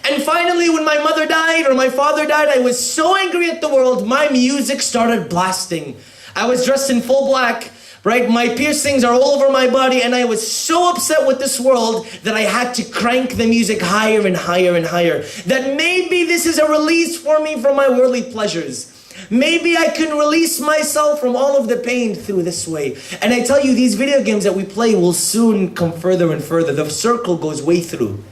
A: And finally, when my mother died or my father died, I was so angry at the world, my music started blasting. I was dressed in full black, right? My piercings are all over my body, and I was so upset with this world that I had to crank the music higher and higher and higher. That maybe this is a release for me from my worldly pleasures. Maybe I can release myself from all of the pain through this way. And I tell you, these video games that we play will soon come further and further. The circle goes way through.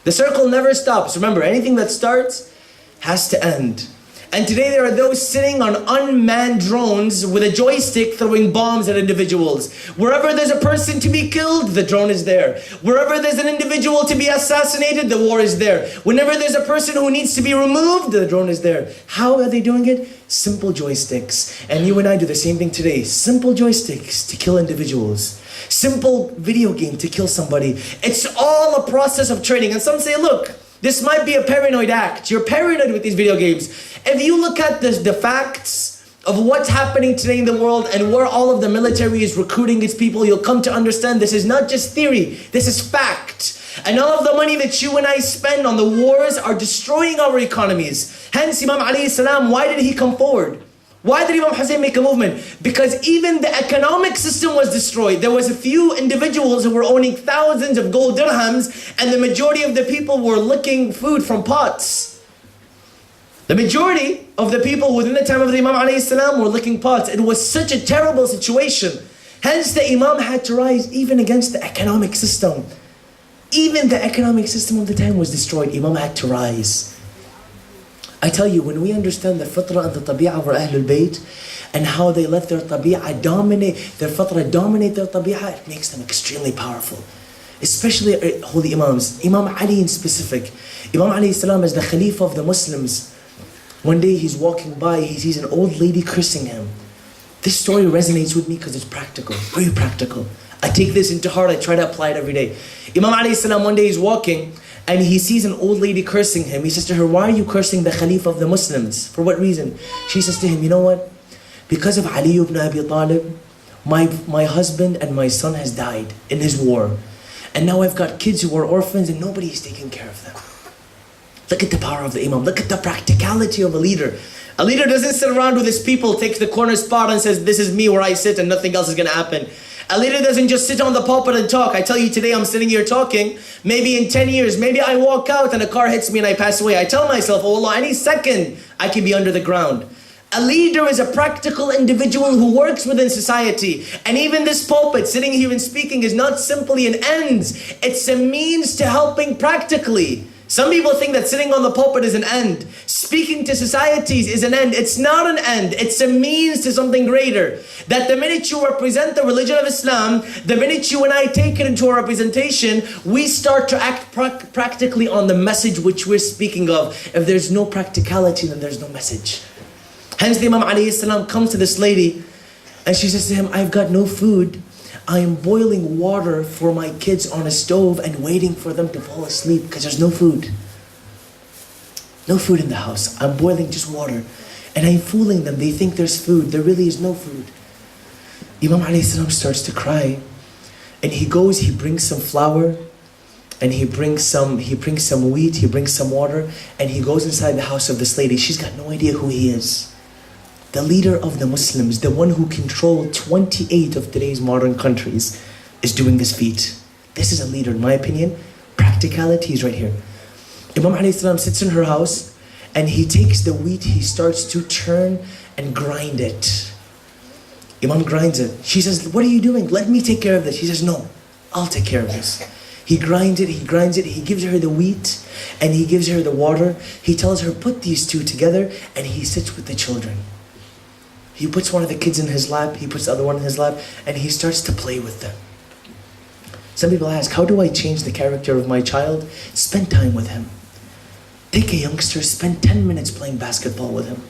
A: The circle never stops. Remember, anything that starts has to end. And today there are those sitting on unmanned drones with a joystick throwing bombs at individuals. Wherever there's a person to be killed, the drone is there. Wherever there's an individual to be assassinated, the war is there. Whenever there's a person who needs to be removed, the drone is there. How are they doing it? Simple joysticks. And you and I do the same thing today. Simple joysticks to kill individuals. Simple video game to kill somebody. It's all a process of training. And some say, look, this might be a paranoid act. You're paranoid with these video games. If you look at the facts of what's happening today in the world and where all of the military is recruiting its people, you'll come to understand this is not just theory, this is fact. And all of the money that you and I spend on the wars are destroying our economies. Hence Imam alayhi salam, why did he come forward? Why did Imam Hussein make a movement? Because even the economic system was destroyed. There was a few individuals who were owning thousands of gold dirhams, and the majority of the people were licking food from pots. The majority of the people within the time of the Imam alayhi salam were licking pots. It was such a terrible situation. Hence the Imam had to rise even against the economic system. Even the economic system of the time was destroyed. Imam had to rise. I tell you, when we understand the fitrah and the tabi'ah of our Ahlul Bayt and how they let their tabi'ah dominate, their fitrah dominate their tabi'ah, it makes them extremely powerful. Especially holy Imams. Imam Ali in specific. Imam alayhi salam as the Khalifa of the Muslims. One day he's walking by, he sees an old lady cursing him. This story resonates with me because it's practical, very practical. I take this into heart, I try to apply it every day. Imam alayhi salam, one day he's walking, and he sees an old lady cursing him. He says to her, why are you cursing the Khalifa of the Muslims? For what reason? She says to him, you know what? Because of Ali ibn Abi Talib, my husband and my son has died in his war. And now I've got kids who are orphans and nobody is taking care of them. Look at the power of the Imam. Look at the practicality of a leader. A leader doesn't sit around with his people, takes the corner spot and says, this is me where I sit and nothing else is going to happen. A leader doesn't just sit on the pulpit and talk. I tell you today, I'm sitting here talking. Maybe in 10 years, maybe I walk out and a car hits me and I pass away. I tell myself, oh Allah, any second I could be under the ground. A leader is a practical individual who works within society. And even this pulpit, sitting here and speaking, is not simply an ends. It's a means to helping practically. Some people think that sitting on the pulpit is an end. Speaking to societies is an end. It's not an end. It's a means to something greater. That the minute you represent the religion of Islam, the minute you and I take it into our representation, we start to act practically on the message which we're speaking of. If there's no practicality, then there's no message. Hence the Imam alayhi salam comes to this lady and she says to him, I've got no food. I am boiling water for my kids on a stove and waiting for them to fall asleep because there's no food. No food in the house. I'm boiling just water. And I'm fooling them. They think there's food. There really is no food. Imam alayhi salam starts to cry. And he goes, he brings some flour. And he brings some wheat. He brings some water. And he goes inside the house of this lady. She's got no idea who he is. The leader of the Muslims, the one who controlled 28 of today's modern countries, is doing this feat. This is a leader, in my opinion. Practicality is right here. Imam alayhi salam sits in her house and he takes the wheat, he starts to churn and grind it. Imam grinds it. She says, what are you doing? Let me take care of this. He says, no, I'll take care of this. He grinds it, he gives her the wheat and he gives her the water. He tells her, put these two together, and he sits with the children. He puts one of the kids in his lap, he puts the other one in his lap, and he starts to play with them. Some people ask, how do I change the character of my child? Spend time with him. Take a youngster, spend 10 minutes playing basketball with him.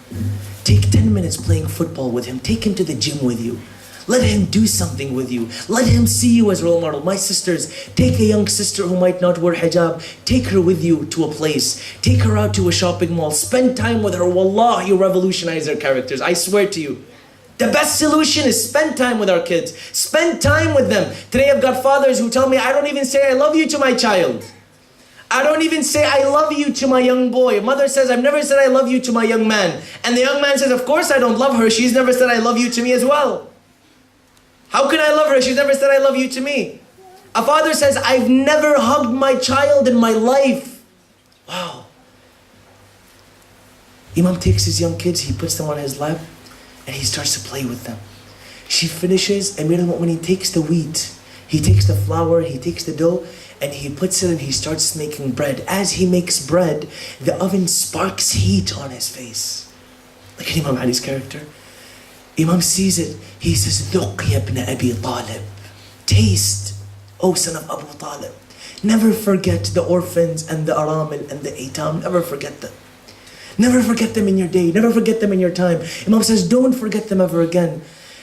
A: Take 10 minutes playing football with him. Take him to the gym with you. Let him do something with you. Let him see you as a role model. My sisters, take a young sister who might not wear hijab. Take her with you to a place. Take her out to a shopping mall. Spend time with her. Wallah, you revolutionize their characters. I swear to you. The best solution is spend time with our kids. Spend time with them. Today I've got fathers who tell me, I don't even say I love you to my child. I don't even say I love you to my young boy. Mother says, I've never said I love you to my young man. And the young man says, of course I don't love her. She's never said I love you to me as well. How can I love her? She's never said I love you to me. A father says, I've never hugged my child in my life. Wow. Imam takes his young kids, he puts them on his lap, and he starts to play with them. She finishes, and when he takes the wheat, he takes the flour, he takes the dough, and he puts it and he starts making bread. As he makes bread, the oven sparks heat on his face. Look at Imam Ali's character. Imam sees it. He says, "Dhuq ya ibn Abi Talib." Taste, O son of Abu Talib. Never forget the orphans and the aramil and the aitam. Never forget them. Never forget them in your day. Never forget them in your time. Imam says, don't forget them ever again.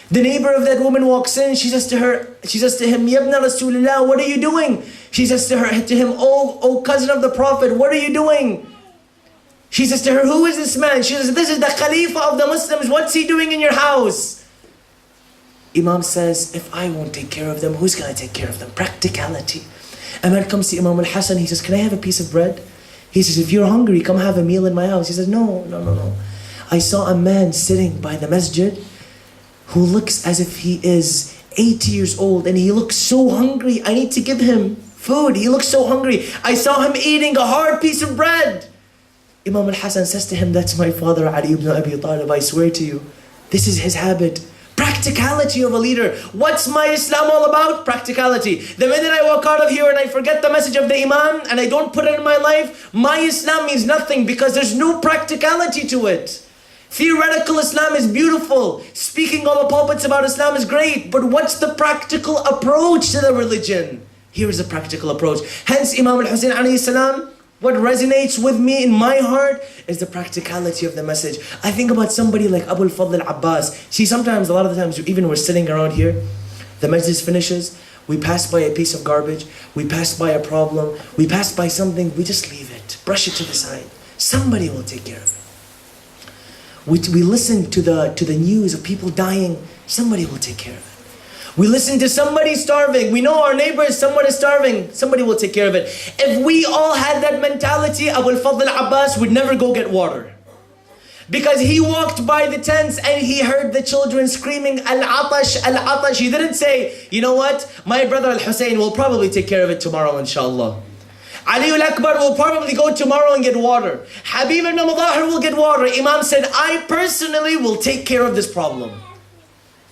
A: The neighbor of that woman walks in. She says to him, Yabna Rasulullah, what are you doing? She says to him, oh cousin of the Prophet, what are you doing? She says to her, who is this man? She says, this is the Khalifa of the Muslims. What's he doing in your house? Imam says, if I won't take care of them, who's going to take care of them? Practicality. A man comes to Imam al-Hasan. He says, can I have a piece of bread? He says, if you're hungry, come have a meal in my house. He says, no. I saw a man sitting by the masjid who looks as if he is 80 years old and he looks so hungry. I need to give him food. He looks so hungry. I saw him eating a hard piece of bread. Imam al-Hasan says to him, that's my father, Ali ibn Abi Talib. I swear to you, this is his habit. Practicality of a leader. What's my Islam all about? Practicality. The minute I walk out of here and I forget the message of the Imam and I don't put it in my life, my Islam means nothing because there's no practicality to it. Theoretical Islam is beautiful. Speaking on the pulpits about Islam is great. But what's the practical approach to the religion? Here is a practical approach. Hence Imam al-Hussein alayhi salam, what resonates with me in my heart is the practicality of the message. I think about somebody like Abu al-Fadl al-Abbas. See, sometimes, a lot of the times, even we're sitting around here, the majlis finishes, we pass by a piece of garbage, we pass by a problem, we pass by something, we just leave it, brush it to the side. Somebody will take care of it. We listen to the news of people dying, somebody will take care of it. We listen to somebody starving. We know our neighbors, someone is starving. Somebody will take care of it. If we all had that mentality, Abu al-Fadl al-Abbas would never go get water. Because he walked by the tents and he heard the children screaming, Al-Atash, Al-Atash. He didn't say, you know what? My brother Al-Hussein will probably take care of it tomorrow, inshallah. Ali al-Akbar will probably go tomorrow and get water. Habib ibn Mudahir will get water. Imam said, I personally will take care of this problem.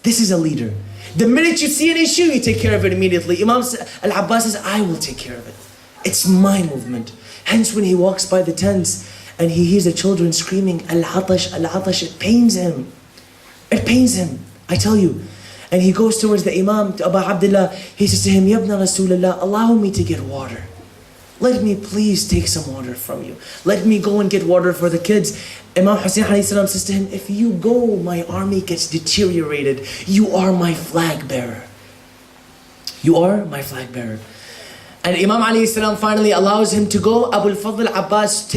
A: This is a leader. The minute you see an issue, you take care of it immediately. Imam al-Abbas says, I will take care of it. It's my movement. Hence when he walks by the tents and he hears the children screaming, Al-Atash, Al-Atash, it pains him. It pains him, I tell you. And he goes towards the Imam, to Abu Abdullah. He says to him, Yabna Rasulullah, allow me to get water. Let me please take some water from you. Let me go and get water for the kids. Imam Hussein says to him, if you go, my army gets deteriorated. You are my flag bearer. You are my flag bearer. And Imam finally allows him to go. Abu al-Fadl Abbas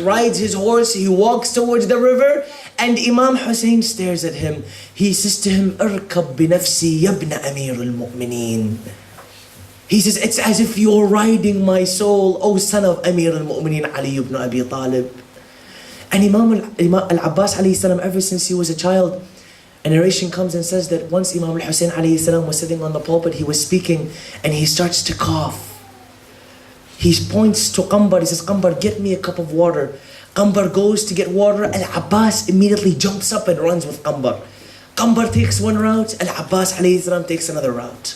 A: rides his horse, he walks towards the river, and Imam Hussein stares at him. He says to him, Irkab binafsi yabna Amir al-Mu'mineen. He says, it's as if you're riding my soul, O son of Amir al-Mu'mineen Ali ibn Abi Talib. And Imam al-Abbas ever since he was a child, a narration comes and says that once Imam al-Hussein was sitting on the pulpit, he was speaking, and he starts to cough. He points to Qambar, he says, Qambar, get me a cup of water. Qambar goes to get water, Al-Abbas immediately jumps up and runs with Qambar. Qambar takes one route, Al-Abbas takes another route.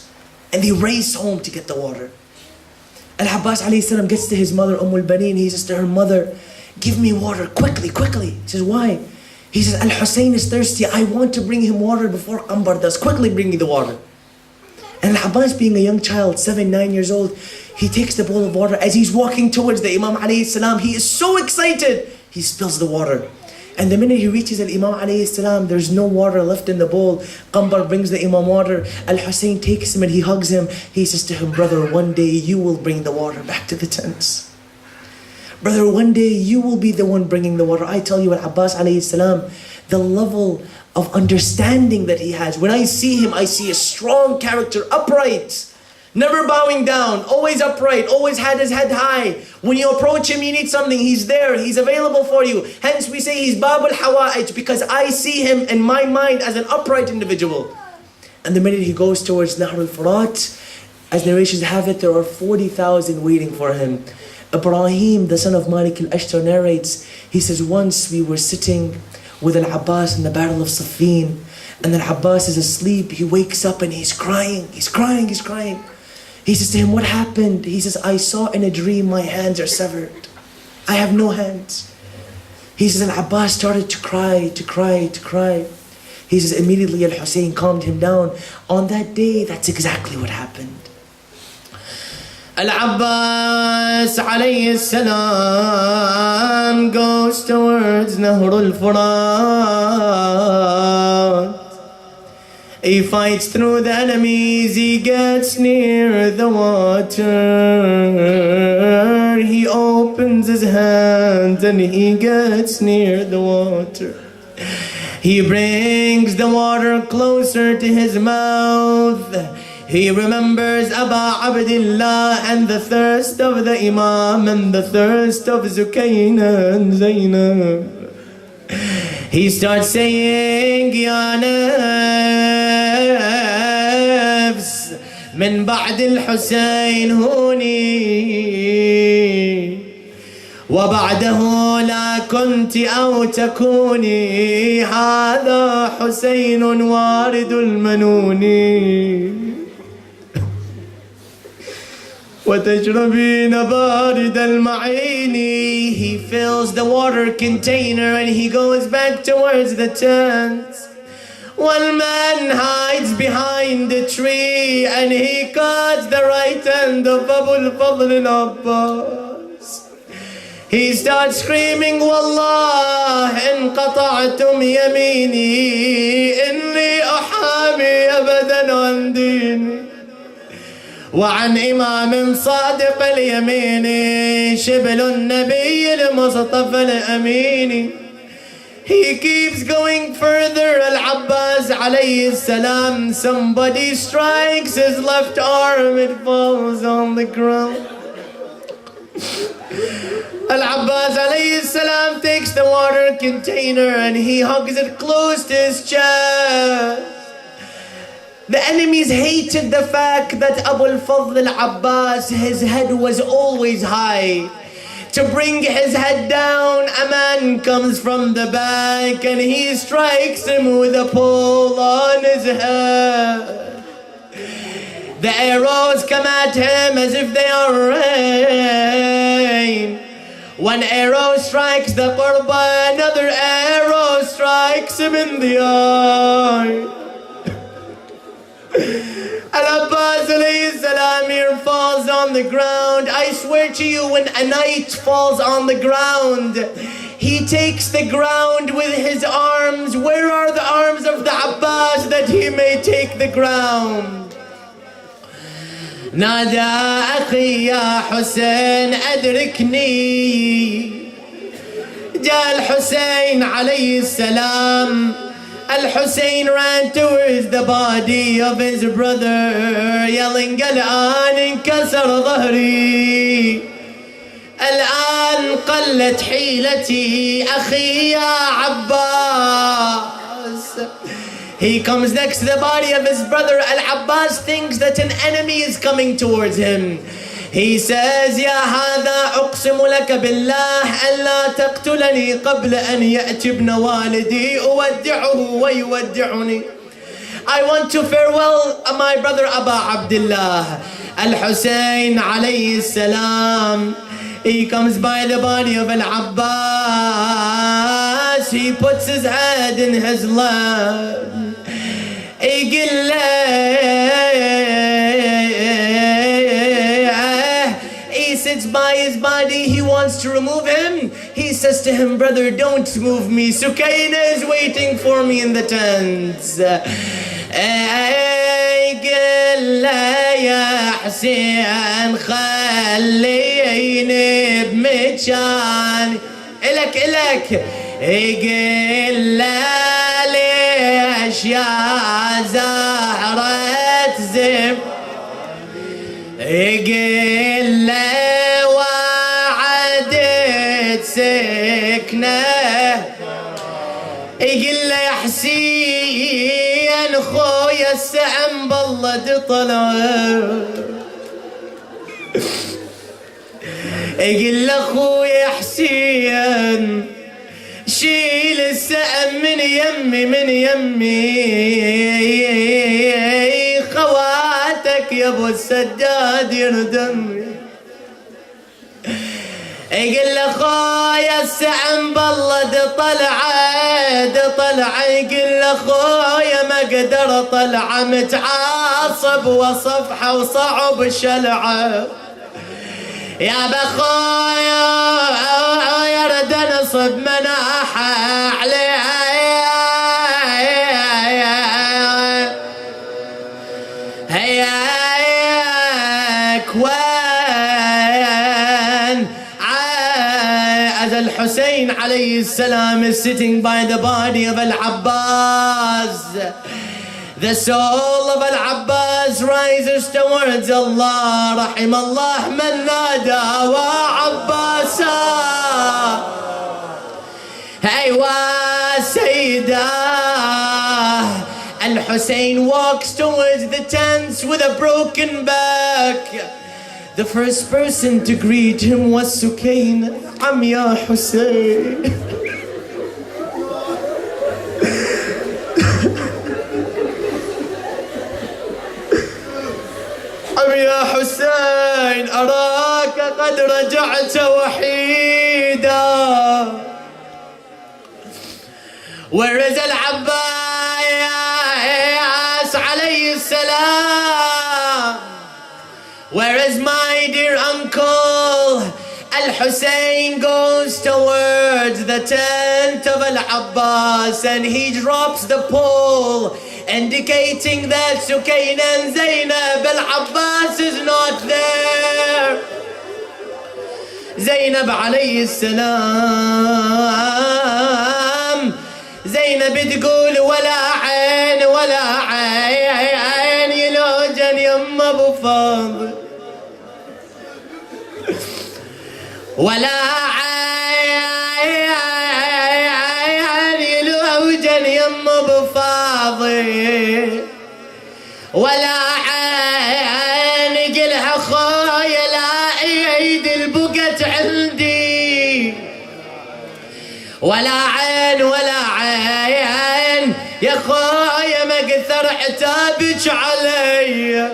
A: And they race home to get the water. Al-Abbas gets to his mother, al-Baneen, he says to her mother, give me water, quickly, quickly. She says, why? He says, Al-Hussein is thirsty, I want to bring him water before Qambar does. Quickly bring me the water. And Al-Abbas, being a young child, 7, 9 years old, he takes the bowl of water. As he's walking towards the Imam he is so excited, he spills the water. And the minute he reaches Al-Imam there's no water left in the bowl. Qambar brings the Imam water. Al-Hussein takes him and he hugs him. He says to him, brother, one day you will bring the water back to the tents. Brother, one day you will be the one bringing the water. I tell you, Al-Abbas the level of understanding that he has. When I see him, I see a strong character, upright. Never bowing down, always upright, always had his head high. When you approach him, you need something, he's there, he's available for you. Hence we say he's Bab al-Hawa'ij, because I see him in my mind as an upright individual. And the minute he goes towards Nahr al-Furat, as narrations have it, there are 40,000 waiting for him. Ibrahim, the son of Malik al-Ashtar, narrates, he says, once we were sitting with Al-Abbas in the battle of Siffin, and Al-Abbas is asleep, he wakes up and he's crying. He says to him, what happened? He says, I saw in a dream my hands are severed. I have no hands. He says, Al-Abbas started to cry. He says, immediately Al-Hussein calmed him down. On that day, that's exactly what happened. Al-Abbas alayhi salam goes towards Nahr al-Furat. He fights through the enemies, he gets near the water. He opens his hand and he gets near the water. He brings the water closer to his mouth. He remembers Aba Abdullah and the thirst of the Imam and the thirst of Zukaina and Zainab. He starts saying, Ya nafs, min ba'd al-Husayn huni, wa ba'dahu la kunti aw takuni, hadha Husaynun waridul manuni. وَتَجْرَبِينَ بَارِدَ الْمَعِينِ. He fills the water container and he goes back towards the tent. One man hides behind a tree and he cuts the right hand of Abu al-Fadl al-Abbas. He starts screaming, Wallah, in qata'tum yamini, inni ahami abadan an dini. وعن إمام صادق اليمين شبل النبي المصطفى الأمين. He keeps going further. Al-Abbas alayhi salam, somebody strikes his left arm, it falls on the ground. Al-Abbas alayhi salam takes the water container and he hugs it close to his chest. The enemies hated the fact that Abu al-Fadl al-Abbas, his head was always high. To bring his head down, a man comes from the back and he strikes him with a pole on his head. The arrows come at him as if they are rain. One arrow strikes the Qurba, another arrow strikes him in the eye. Al-Abbas alayhi salam here falls on the ground. I swear to you, when a knight falls on the ground, he takes the ground with his arms. Where are the arms of the Abbas that he may take the ground? نادى أخي يا حسين أدركني. جاء الحسين عليه السلام. Al-Hussein ran towards the body of his brother, yelling, الآن انكسر ظهري، الآن قلت حيلتي، أخي يا عباس. He comes next to the body of his brother. Al-Abbas thinks that an enemy is coming towards him. He says, يا هذا أقسم لك بالله ألا تقتلني قبل أن يأتي ابن والدي أودعه ويودعني. I want to farewell my brother Aba Abdullah. Al-Hussein alayhi salam. He comes by the body of Al-Abbas. He puts his head in his lap. He sits by his body. He wants to remove him. He says to him, brother, don't move me. Sukaina is waiting for me in the tents. يا حسين خليني بمكاني إلك يقول ليش يا زهرة زب يقول له وعدت سكنة يقول له يا حسين خويا السعم بالله تطلع يقول له خويا حسين شيل السعم من يمي خواتك يا ابو السداد يردمي يقول له خويا السعم بالله طلع يقول له خويا ما قدر طلع متعاصب وصفحه وصعب شلعه يا بخويا يرد نصب مناحه عليه هياك وين as Al-Hussein alayhi salam is sitting by the body of Al-Abbas. The soul of Al-Abbas rises towards Allah. رحم الله من نادى وعباسا أيوا سيدا. Al-Hussein walks towards the tents with a broken back. The first person to greet him was Sukaina. Am ya Hussein. يا حسين أراك قد رجعت وحيدا. Where is Al-Abbas alayhi salam? Where is my dear uncle? Al-Hussein goes towards the tent of Al-Abbas and he drops the pole, indicating that Sukaina and Zainab. Al-Abbas is not there. Zainab alayhi salam. Zainab تقول ولا عين يلوجن يم ابو فاضل ولا عين يلوجن يم ابو فاضل ولا عين قلها خويا لا عيد البقت عندي ولا عين يا خويا ما قثر عتابك علي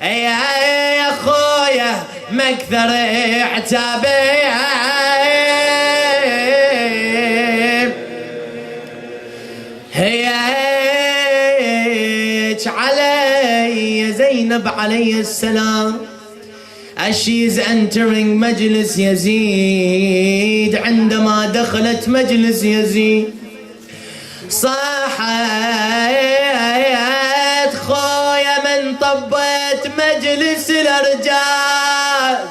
A: يا خويا مكثر عتابي هيك علي زينب عليه السلام. As she is entering مجلس يزيد، عندما دخلت مجلس يزيد صاحت خويا من طبت مجلس الارجاس،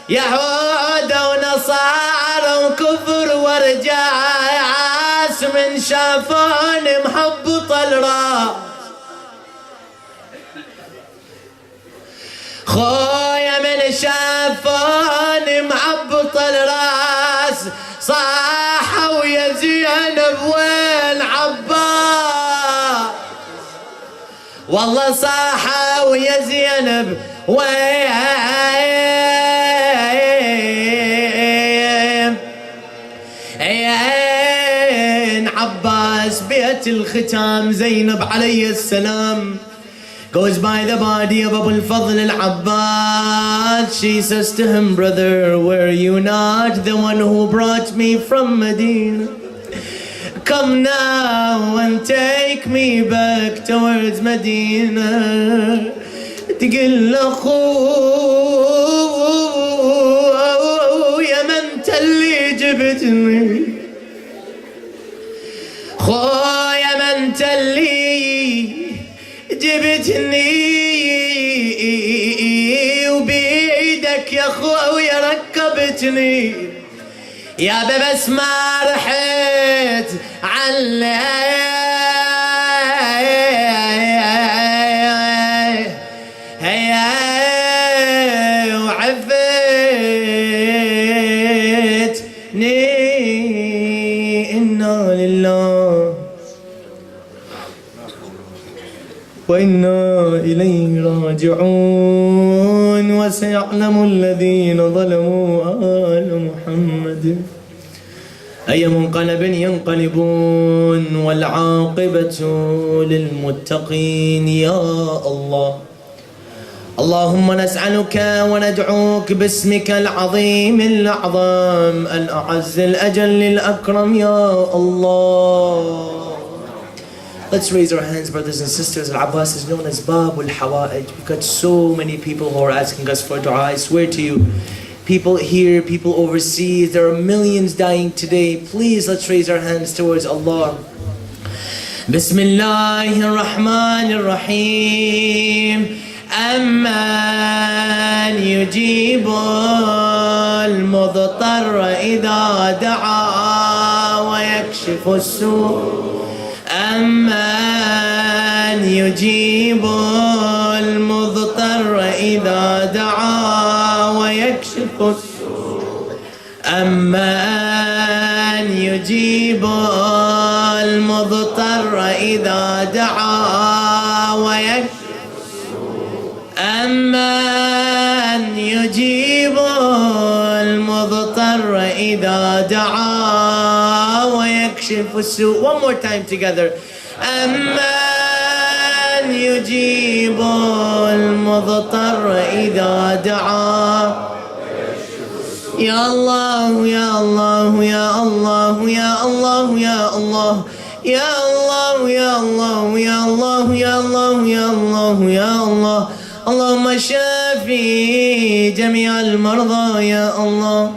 A: يهود ونصارى وكفر ورجاس من شافوني محبط الراس. خويا من شافوني محبط الراس صاحوا يا زينب وين عباس، والله صاحوا يا زينب وين عباس. بيت الختام زينب عليه السلام goes by the body of Abu al-Fadl al-Abbas. She says to him, brother, were you not the one who brought me from Medina? Come now and take me back towards Medina. تقول خويا ما انت اللي جبتني، خويا ما انت اللي جبتني، وبيدك يا خويا ركبتني يا بس ما رحت علي وعفتني. إنا لله وإنا إليه راجعون. وسيعلم الذين ظلموا آل محمد أي منقلب ينقلبون والعاقبة للمتقين. يا الله، اللهم نسألك وندعوك باسمك العظيم الأعظم الأعز الأجل الأكرم يا الله. Let's raise our hands, brothers and sisters. Al-Abbas is known as Babul Hawa'ij. We've got so many people who are asking us for dua. I swear to you, people here, people overseas, there are millions dying today. Please, let's raise our hands towards Allah. Bismillahir Rahmanir Rahim. أمن يجيب المضطر إذا دعا ويكشف السوء، أمن يجيب المضطر إذا دعا ويكشف السوء، أمن يجيب المضطر إذا دعا ويكشف، أمن يجيب المضطر إذا دعا ويكشف السوء. One more time together. أمن يجيب المضطر إذا دعا. يا الله يا الله يا الله يا الله يا الله يا الله يا الله يا الله يا الله يا الله يا الله. اللهم شافي جميع المرضى يا الله،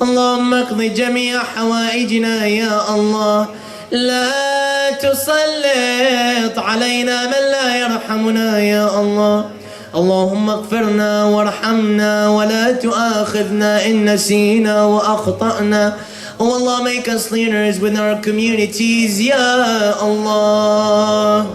A: اللهم اقض جميع حوائجنا يا الله. لا تسلط علينا من لا يرحمنا يا الله. اللهم اغفرنا وارحمنا ولا تؤاخذنا إن نسينا وأخطأنا. Oh Allah, make us leaders with our communities, Ya Allah.